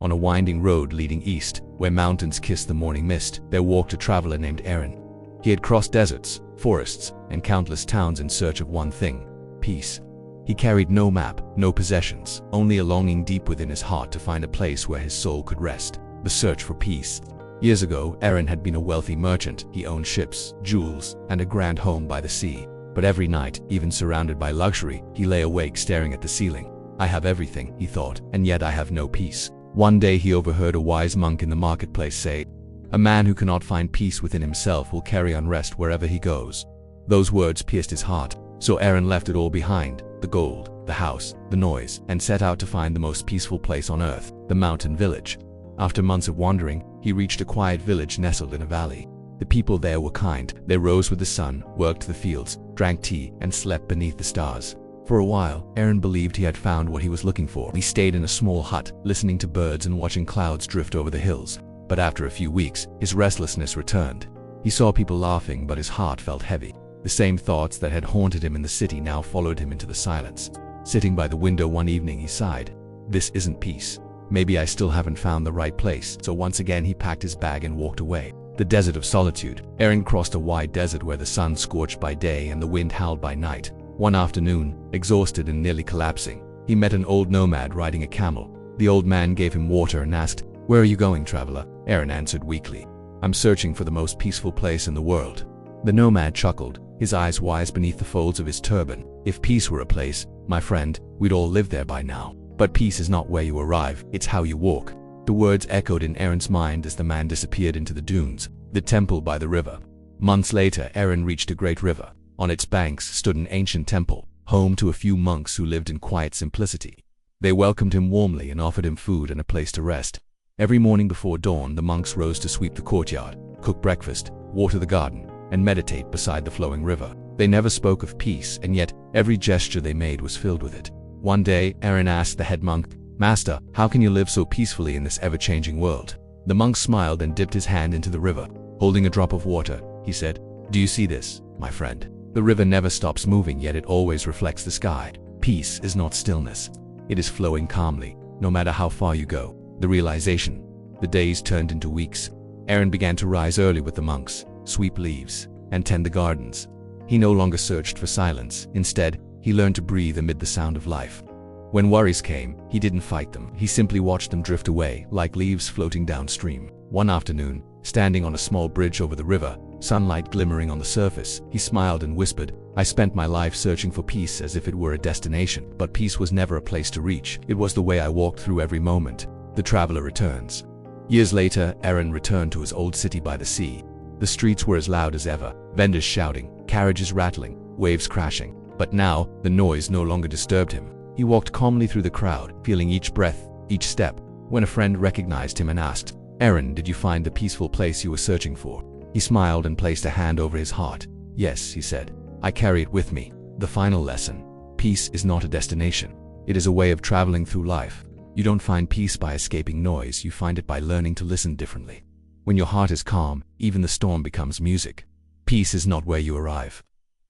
On a winding road leading east, where mountains kissed the morning mist, there walked a traveler named Aaron. He had crossed deserts, forests, and countless towns in search of one thing: peace. He carried no map, no possessions, only a longing deep within his heart to find a place where his soul could rest. The search for peace. Years ago, Aaron had been a wealthy merchant. He owned ships, jewels, and a grand home by the sea. But every night, even surrounded by luxury, he lay awake staring at the ceiling. I have everything, he thought, and yet I have no peace. One day he overheard a wise monk in the marketplace say, "A man who cannot find peace within himself will carry unrest wherever he goes." Those words pierced his heart, so Aaron left it all behind: the gold, the house, the noise, and set out to find the most peaceful place on earth, the mountain village. After months of wandering, he reached a quiet village nestled in a valley. The people there were kind. They rose with the sun, worked the fields, drank tea, and slept beneath the stars. For a while, Aaron believed he had found what he was looking for. He stayed in a small hut, listening to birds and watching clouds drift over the hills. But after a few weeks, his restlessness returned. He saw people laughing, but his heart felt heavy. The same thoughts that had haunted him in the city now followed him into the silence. Sitting by the window one evening, he sighed. "This isn't peace. Maybe I still haven't found the right place." So once again he packed his bag and walked away. The desert of solitude. Aaron crossed a wide desert where the sun scorched by day and the wind howled by night. One afternoon, exhausted and nearly collapsing, he met an old nomad riding a camel. The old man gave him water and asked, "Where are you going, traveler?" Aaron answered weakly, "I'm searching for the most peaceful place in the world." The nomad chuckled, his eyes wise beneath the folds of his turban. "If peace were a place, my friend, we'd all live there by now. But peace is not where you arrive, it's how you walk." The words echoed in Aaron's mind as the man disappeared into the dunes. The temple by the river. Months later, Aaron reached a great river. On its banks stood an ancient temple, home to a few monks who lived in quiet simplicity. They welcomed him warmly and offered him food and a place to rest. Every morning before dawn, the monks rose to sweep the courtyard, cook breakfast, water the garden, and meditate beside the flowing river. They never spoke of peace, and yet every gesture they made was filled with it. One day, Aaron asked the head monk, "Master, how can you live so peacefully in this ever-changing world?" The monk smiled and dipped his hand into the river. Holding a drop of water, he said, "Do you see this, my friend? The river never stops moving, yet it always reflects the sky. Peace is not stillness. It is flowing calmly, no matter how far you go." The realization. The days turned into weeks. Aaron began to rise early with the monks, sweep leaves, and tend the gardens. He no longer searched for silence. Instead, he learned to breathe amid the sound of life. When worries came, he didn't fight them. He simply watched them drift away, like leaves floating downstream. One afternoon, standing on a small bridge over the river, sunlight glimmering on the surface, he smiled and whispered, "I spent my life searching for peace as if it were a destination. But peace was never a place to reach. It was the way I walked through every moment." The traveler returns. Years later, Aaron returned to his old city by the sea. The streets were as loud as ever, vendors shouting, carriages rattling, waves crashing. But now, the noise no longer disturbed him. He walked calmly through the crowd, feeling each breath, each step. When a friend recognized him and asked, "Aaron, did you find the peaceful place you were searching for?" He smiled and placed a hand over his heart. "Yes," he said, "I carry it with me." The final lesson. Peace is not a destination. It is a way of traveling through life. You don't find peace by escaping noise, you find it by learning to listen differently. When your heart is calm, even the storm becomes music. Peace is not where you arrive.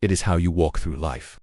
It is how you walk through life.